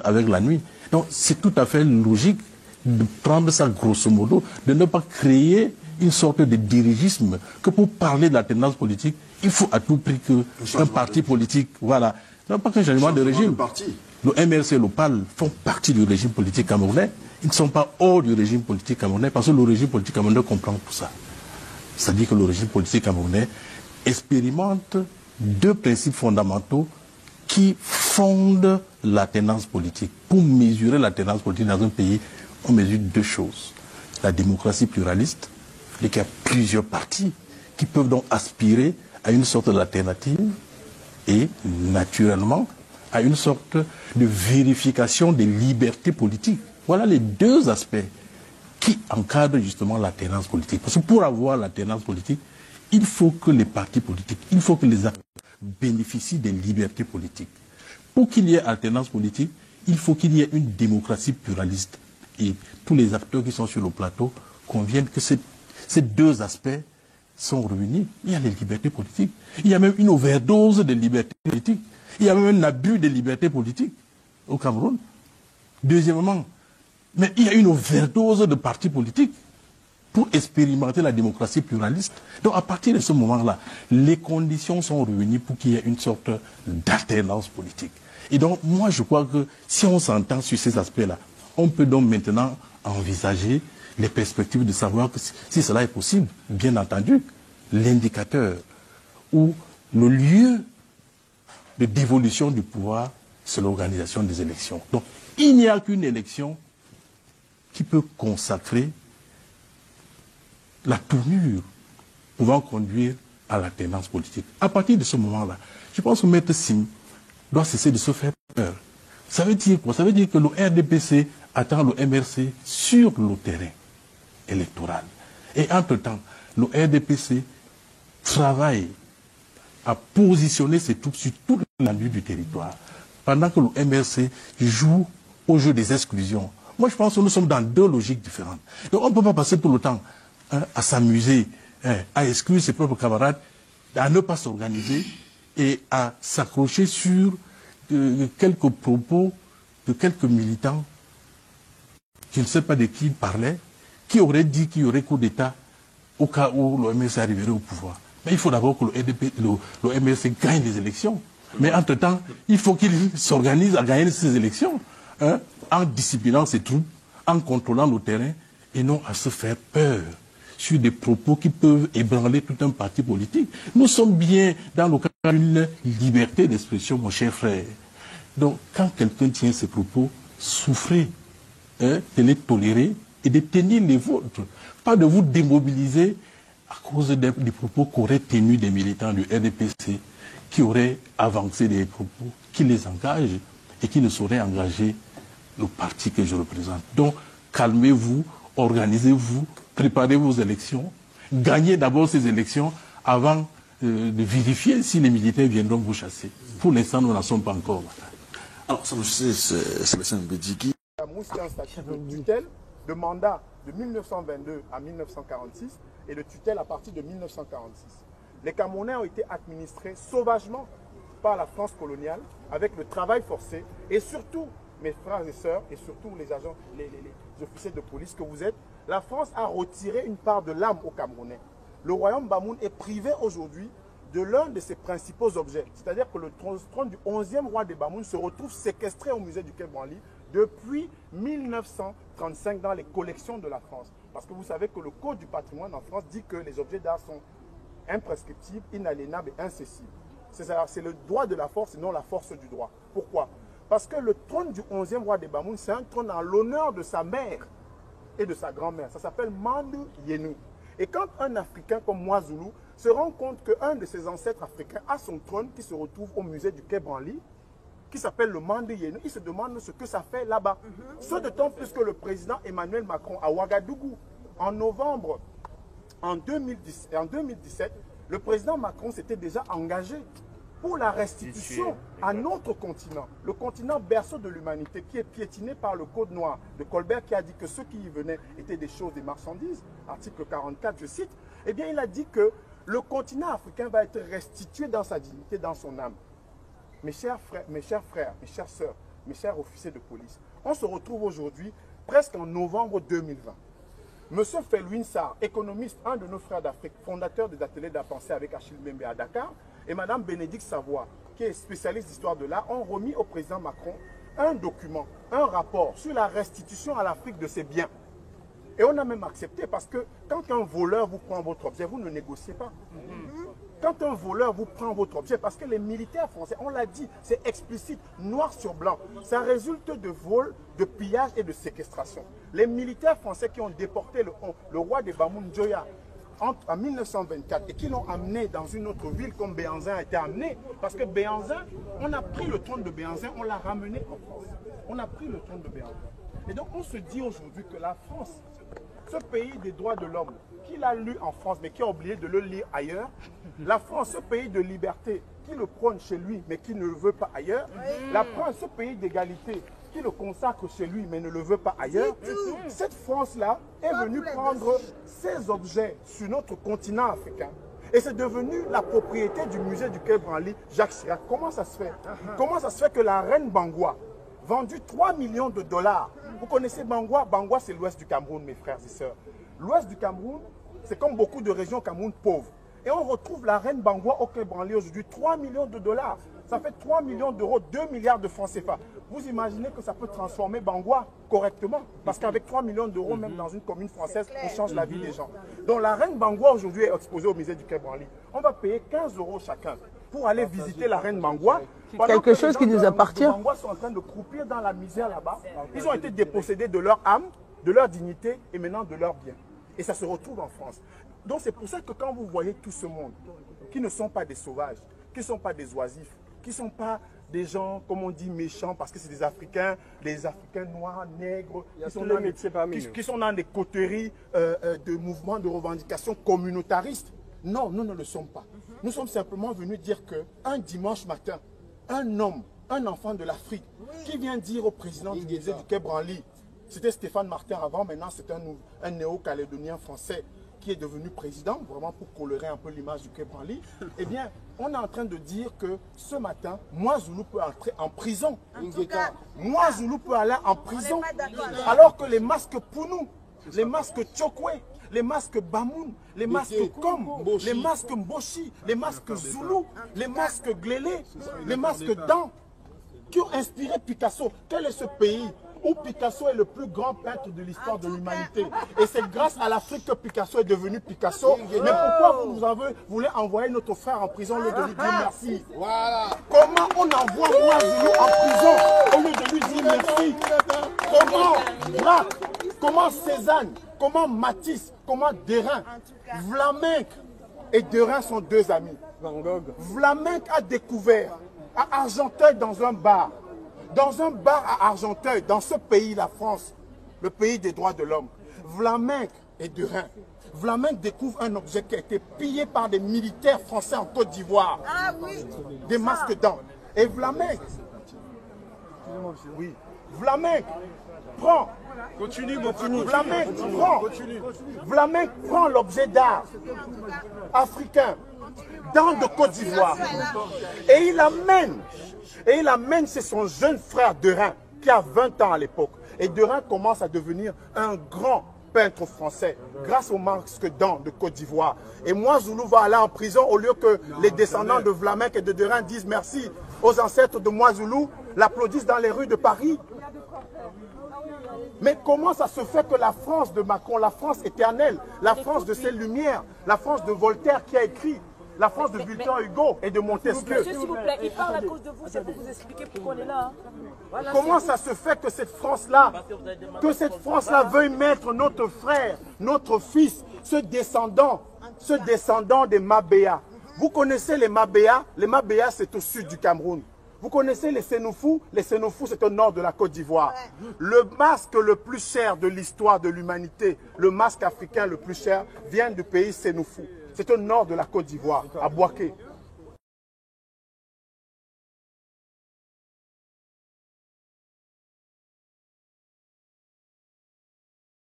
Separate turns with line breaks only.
avec la nuit. Donc c'est tout à fait logique de prendre ça grosso modo, de ne pas créer une sorte de dirigisme, que pour parler de la tendance politique, il faut à tout prix qu'un parti politique, voilà, non pas qu'un changement de régime. Le MRC et le PAL font partie du régime politique camerounais, ils ne sont pas hors du régime politique camerounais, parce que le régime politique camerounais comprend tout ça. C'est-à-dire que le régime politique camerounais expérimente deux principes fondamentaux qui fondent la tendance politique. Pour mesurer la tendance politique dans un pays, on mesure deux choses. La démocratie pluraliste, il y a plusieurs partis qui peuvent donc aspirer à une sorte d'alternative et, naturellement, à une sorte de vérification des libertés politiques. Voilà les deux aspects qui encadrent justement la tendance politique. Parce que pour avoir la tendance politique, il faut que les partis politiques, il faut que les acteurs bénéficient des libertés politiques. Pour qu'il y ait alternance politique, il faut qu'il y ait une démocratie pluraliste. Et tous les acteurs qui sont sur le plateau conviennent que ces deux aspects sont réunis. Il y a les libertés politiques. Il y a même une overdose de libertés politiques. Il y a même un abus de libertés politiques au Cameroun. Deuxièmement, mais il y a une overdose de partis politiques pour expérimenter la démocratie pluraliste. Donc à partir de ce moment-là, les conditions sont réunies pour qu'il y ait une sorte d'alternance politique. Et donc moi je crois que si on s'entend sur ces aspects-là, on peut donc maintenant envisager les perspectives de savoir que si cela est possible, bien entendu, l'indicateur ou le lieu de dévolution du pouvoir, c'est l'organisation des élections. Donc il n'y a qu'une élection qui peut consacrer la tournure pouvant conduire à la tendance politique. À partir de ce moment-là, je pense que Maître Sim doit cesser de se faire peur. Ça veut dire quoi? Ça veut dire que le RDPC attend le MRC sur le terrain électoral. Et entre-temps, le RDPC travaille à positionner ses troupes sur toute l'étendue du territoire, pendant que le MRC joue au jeu des exclusions. Moi, je pense que nous sommes dans deux logiques différentes. Donc, on ne peut pas passer tout le temps à s'amuser, à exclure ses propres camarades, à ne pas s'organiser et à s'accrocher sur quelques propos de quelques militants, je ne sais pas de qui ils parlaient, qui auraient dit qu'il y aurait coup d'État au cas où le MRC arriverait au pouvoir. Mais il faut d'abord que le MRC gagne les élections. Mais entre-temps, il faut qu'il s'organise à gagner ces élections, en disciplinant ses troupes, en contrôlant le terrain, et non à se faire peur sur des propos qui peuvent ébranler tout un parti politique. Nous sommes bien dans le cadre d'une liberté d'expression, mon cher frère. Donc, quand quelqu'un tient ces propos, souffrez de les tolérer et de tenir les vôtres. Pas de vous démobiliser à cause des propos qu'auraient tenus des militants du RDPC, qui auraient avancé des propos qui les engagent et qui ne sauraient engager le parti que je représente. Donc, calmez-vous, organisez-vous, préparez vos élections, gagnez d'abord ces élections avant de vérifier si les militaires viendront vous chasser. Pour l'instant, nous n'en sommes pas encore.
Alors, ça me c'est Sébastien Mbedjiki.
C'est un statut de tutelle, de mandat de 1922 à 1946 et de tutelle à partir de 1946. Les Camerounais ont été administrés sauvagement par la France coloniale avec le travail forcé et surtout, mes frères et sœurs, et surtout les agents, les officiers de police que vous êtes, la France a retiré une part de l'âme aux Camerounais. Le royaume Bamoun est privé aujourd'hui de l'un de ses principaux objets. C'est-à-dire que le trône du 11e roi des Bamoun se retrouve séquestré au musée du Quai Branly depuis 1935 dans les collections de la France. Parce que vous savez que le Code du patrimoine en France dit que les objets d'art sont imprescriptibles, inaliénables et incessibles. C'est le droit de la force et non la force du droit. Pourquoi? Parce que le trône du 11e roi des Bamoun, c'est un trône en l'honneur de sa mère et de sa grand-mère. Ça s'appelle Mandu Yenou. Et quand un Africain comme moi, Zoulou, se rend compte qu'un de ses ancêtres africains a son trône qui se retrouve au musée du Quai Branly, qui s'appelle le Mandu Yenou, il se demande ce que ça fait là-bas. Ce d'autant plus que le président Emmanuel Macron à Ouagadougou, en novembre en 2017, le président Macron s'était déjà engagé pour la restitution à notre continent, le continent berceau de l'humanité qui est piétiné par le Code noir de Colbert qui a dit que ceux qui y venaient étaient des choses, des marchandises, article 44, je cite, eh bien il a dit que le continent africain va être restitué dans sa dignité, dans son âme. Mes chers frères, mes chères sœurs, mes chers officiers de police. On se retrouve aujourd'hui, presque en novembre 2020. Monsieur Felwine Sarr, économiste, un de nos frères d'Afrique, fondateur des ateliers de la pensée avec Achille Mbembe à Dakar, et Madame Bénédicte Savoie, qui est spécialiste d'histoire de l'art, ont remis au président Macron un document, un rapport sur la restitution à l'Afrique de ses biens. Et on a même accepté parce que quand un voleur vous prend votre objet, vous ne négociez pas. Quand un voleur vous prend votre objet, parce que les militaires français, on l'a dit, c'est explicite, noir sur blanc, ça résulte de vols, de pillages et de séquestration. Les militaires français qui ont déporté le roi des Bamoun Djoya en 1924 et qui l'ont amené dans une autre ville comme Béhanzin a été amené, parce que Béhanzin, on a pris le trône de Béhanzin, on l'a ramené en France. On a pris le trône de Béhanzin. Et donc on se dit aujourd'hui que la France, ce pays des droits de l'homme, qui l'a lu en France mais qui a oublié de le lire ailleurs, la France, ce pays de liberté, qui le prône chez lui mais qui ne le veut pas ailleurs, la France, ce pays d'égalité, qui le consacre chez lui mais ne le veut pas ailleurs, cette France-là est venue prendre ces objets sur notre continent africain. Et c'est devenu la propriété du musée du Quai Branly, Jacques Chirac. Comment ça se fait? Comment ça se fait que la reine Bangwa, vendue 3 millions de dollars, vous connaissez Bangwa? Bangwa, c'est l'ouest du Cameroun, mes frères et sœurs. L'ouest du Cameroun, c'est comme beaucoup de régions Cameroun pauvres. Et on retrouve la reine Bangwa au Quai Branly aujourd'hui, 3 millions de dollars. Ça fait 3 millions d'euros, 2 milliards de francs CFA. Vous imaginez que ça peut transformer Bangwa correctement? Parce qu'avec 3 millions d'euros, même dans une commune française, on change la vie des gens. Donc la reine Bangwa aujourd'hui est exposée au musée du Quai Branly. On va payer 15 € chacun pour aller visiter la reine Bangwa.
Quelque chose qui nous appartient.
Les Bangwa sont en train de croupir dans la misère là-bas. Ils ont été dépossédés de leur âme, de leur dignité et maintenant de leurs biens. Et ça se retrouve en France. Donc c'est pour ça que quand vous voyez tout ce monde, qui ne sont pas des sauvages, qui ne sont pas des oisifs, qui ne sont pas des gens, comme on dit, méchants, parce que c'est des Africains noirs, nègres, qui sont dans des coteries de mouvements de revendication communautaristes. Non, nous ne le sommes pas. Nous sommes simplement venus dire qu'un dimanche matin, un homme, un enfant de l'Afrique, qui vient dire au président du musée du Quai Branly, c'était Stéphane Martin avant, maintenant c'est un néo-calédonien français qui est devenu président, vraiment pour colorer un peu l'image du Quai Branly, eh bien, on est en train de dire que ce matin, moi, Zoulou peut entrer en prison. Moi, Zoulou peut aller en prison. Alors que les masques Pounou, les masques Tchokwe, les masques Bamoun, les masques Kom, les masques Mboshi, les masques Zoulou, les masques Glélé, les masques Dan, qui ont inspiré Picasso. Quel est ce pays où Picasso est le plus grand peintre de l'histoire de l'humanité? Et c'est grâce à l'Afrique que Picasso est devenu Picasso. Mais pourquoi vous voulez envoyer notre frère en prison au lieu de lui dire merci? Comment on envoie Ouazilou en prison au lieu de lui dire merci? Comment Braque, comment Cézanne, comment Matisse, comment Derain, Vlaminck et Derain sont deux amis. Vlaminck a découvert à Argenteuil dans un bar à Argenteuil, dans ce pays, la France, le pays des droits de l'homme, Vlaminck et Derain. Vlaminck découvre un objet qui a été pillé par des militaires français en Côte d'Ivoire. Ah oui. Des masques dents. Et Vlaminck, oui, Vlaminck prend. Vlaminck prend l'objet d'art africain dans de Côte d'Ivoire. Et il amène, c'est son jeune frère Derain, qui a 20 ans à l'époque. Et Derain commence à devenir un grand peintre français, grâce aux masques d'An de Côte d'Ivoire. Et moi, Zoulou va aller en prison au lieu que les descendants de Vlaminck et de Derain disent merci aux ancêtres de moi, Zoulou, l'applaudissent dans les rues de Paris. Mais comment ça se fait que la France de Macron, la France éternelle, la France de ses lumières, la France de Voltaire qui a écrit, la France de Victor Hugo et de Montesquieu.
Monsieur, s'il vous plaît, il parle à cause de vous, c'est pour vous expliquer pourquoi on est là. Voilà,
comment ça se fait que cette France-là, veuille mettre notre frère, notre fils, ce descendant des Mabéa. Vous connaissez les Mabéa? Les Mabéa, c'est au sud du Cameroun. Vous connaissez les Sénoufous? Les Sénoufous, c'est au nord de la Côte d'Ivoire. Le masque le plus cher de l'histoire de l'humanité, le masque africain le plus cher, vient du pays Sénoufou. C'est au nord de la Côte d'Ivoire, à Bouaké.